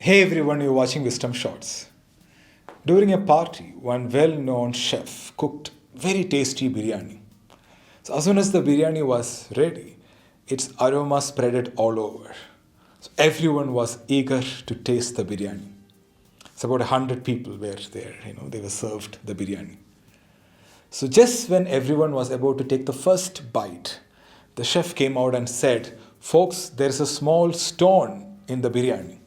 Hey everyone, you're watching WisdomShots. During a party, one well-known chef cooked very tasty biryani. So as soon as the biryani was ready, its aroma spreaded all over. So everyone was eager to taste the biryani. So about 100 people were there, they were served the biryani. So just when everyone was about to take the first bite, the chef came out and said, "Folks, there's a small stone in the biryani."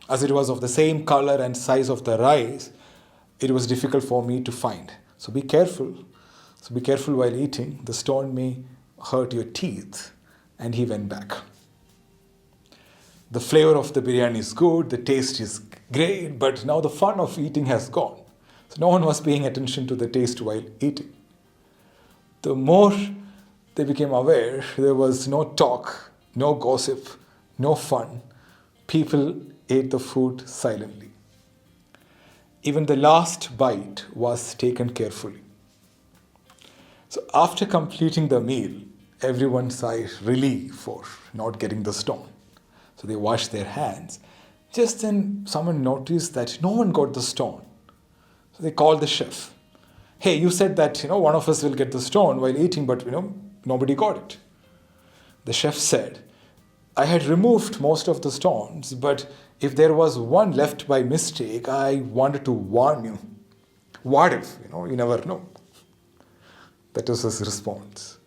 As it was of the same color and size of the rice, it was difficult for me to find. So be careful. So be careful while eating. The stone may hurt your teeth. And he went back. The flavor of the biryani is good, the taste is great, but now the fun of eating has gone. So no one was paying attention to the taste while eating. The more they became aware, there was no talk, no gossip, no fun. People ate the food silently. Even the last bite was taken carefully. So after completing the meal, everyone sighed relief for not getting the stone. So they washed their hands. Just then someone noticed that no one got the stone. So they called the chef. "Hey, you said that one of us will get the stone while eating, but nobody got it." The chef said, "I had removed most of the stones, but if there was one left by mistake, I wanted to warn you. What if? You never know." That was his response.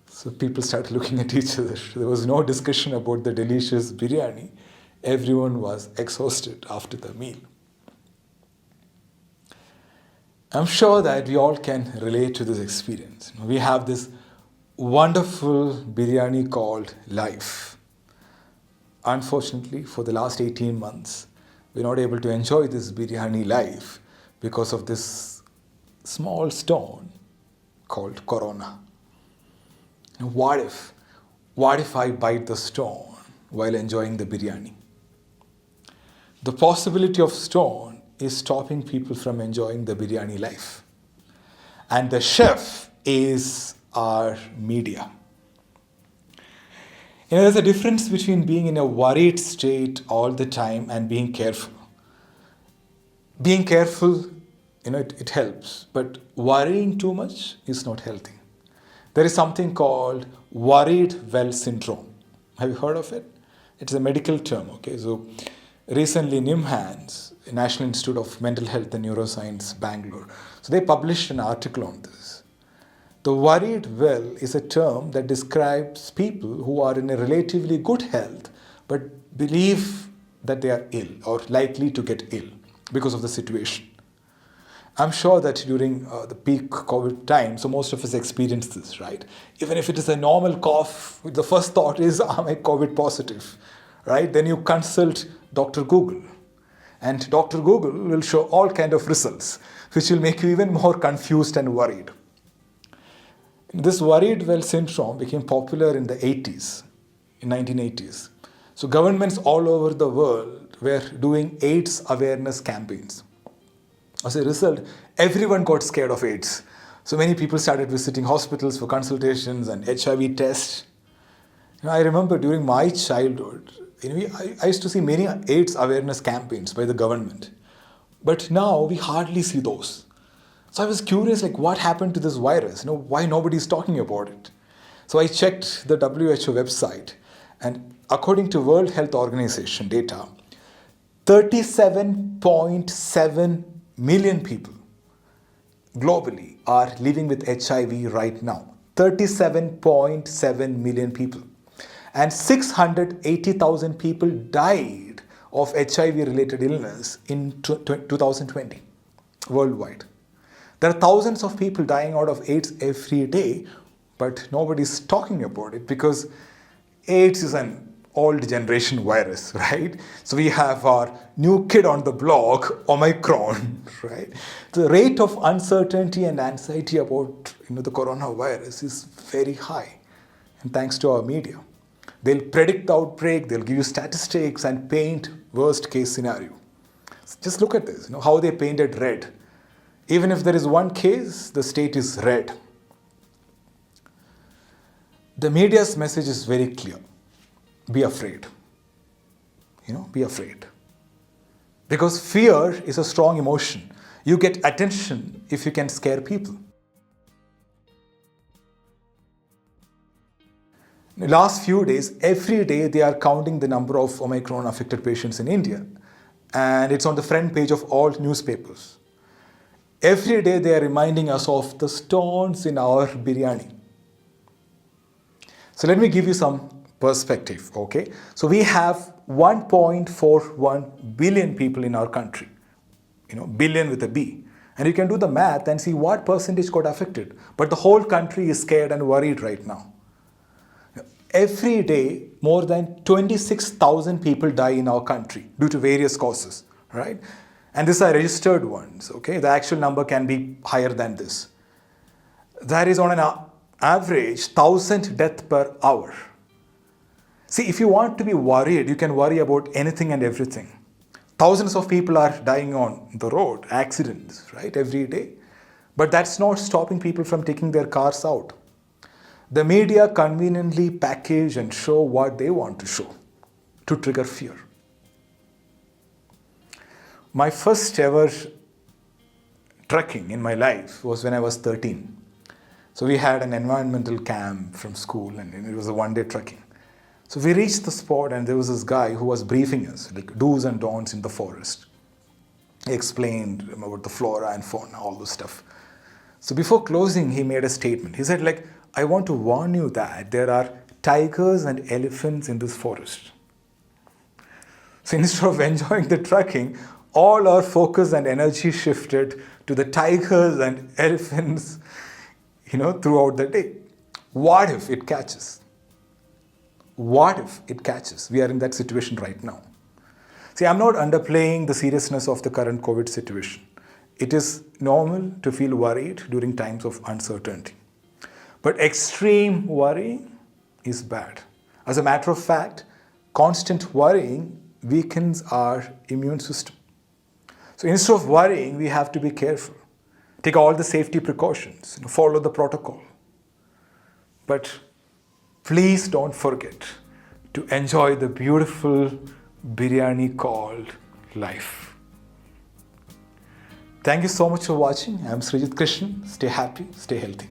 So people started looking at each other. There was no discussion about the delicious biryani. Everyone was exhausted after the meal. I'm sure that we all can relate to this experience. We have this wonderful biryani called life. Unfortunately, for the last 18 months, we're not able to enjoy this biryani life because of this small stone called corona. What if I bite the stone while enjoying the biryani? The possibility of stone is stopping people from enjoying the biryani life. And the chef is our media. There's a difference between being in a worried state all the time and being careful. Being careful, it helps, but worrying too much is not healthy. There is something called worried well syndrome. Have you heard of it? It's a medical term, okay? So recently NIMHANS, National Institute of Mental Health and Neuroscience, Bangalore, so they published an article on this. The worried well is a term that describes people who are in a relatively good health but believe that they are ill or likely to get ill because of the situation. I'm sure that during the peak COVID time, so most of us experience this, right? Even if it is a normal cough, the first thought is, am I COVID positive, right? Then you consult Dr. Google. And Dr. Google will show all kinds of results, which will make you even more confused and worried. This worried well syndrome became popular in the 80s, in 1980s. So governments all over the world were doing AIDS awareness campaigns. As a result, everyone got scared of AIDS. So many people started visiting hospitals for consultations and HIV tests. I remember during my childhood, I used to see many AIDS awareness campaigns by the government. But now we hardly see those. So I was curious, what happened to this virus? Why nobody is talking about it? So I checked the WHO website, and according to World Health Organization data, 37.7 million people globally are living with HIV right now. 37.7 million people. And 680,000 people died of HIV-related illness in 2020 worldwide. There are thousands of people dying out of AIDS every day, but nobody's talking about it because AIDS is an old generation virus, right? So we have our new kid on the block, Omicron, right? The rate of uncertainty and anxiety about the coronavirus is very high, and thanks to our media. They'll predict the outbreak, they'll give you statistics and paint worst case scenario. Just look at this, how they painted red. Even if there is one case, the state is red. The media's message is very clear. Be afraid. Be afraid. Because fear is a strong emotion. You get attention if you can scare people. In the last few days, every day they are counting the number of Omicron affected patients in India. And it's on the front page of all newspapers. Every day they are reminding us of the stones in our biryani. So let me give you some perspective, okay? So we have 1.41 billion people in our country, billion with a B. And you can do the math and see what percentage got affected. But the whole country is scared and worried right now. Every day, more than 26,000 people die in our country due to various causes, right? And these are registered ones, okay? The actual number can be higher than this. That is on an average 1,000 deaths per hour. See, if you want to be worried, you can worry about anything and everything. Thousands of people are dying on the road, accidents, right, every day. But that's not stopping people from taking their cars out. The media conveniently package and show what they want to show to trigger fear. My first ever trekking in my life was when I was 13. So we had an environmental camp from school and it was a one-day trekking. So we reached the spot and there was this guy who was briefing us, like do's and don'ts in the forest. He explained about the flora and fauna, all this stuff. So before closing, he made a statement. He said, I want to warn you that there are tigers and elephants in this forest. So instead of enjoying the trekking, all our focus and energy shifted to the tigers and elephants, throughout the day. What if it catches? What if it catches? We are in that situation right now. See, I'm not underplaying the seriousness of the current COVID situation. It is normal to feel worried during times of uncertainty. But extreme worrying is bad. As a matter of fact, constant worrying weakens our immune system. So instead of worrying, we have to be careful. Take all the safety precautions, follow the protocol. But please don't forget to enjoy the beautiful biryani called life. Thank you so much for watching. I'm Sreejith Krishnan. Stay happy, stay healthy.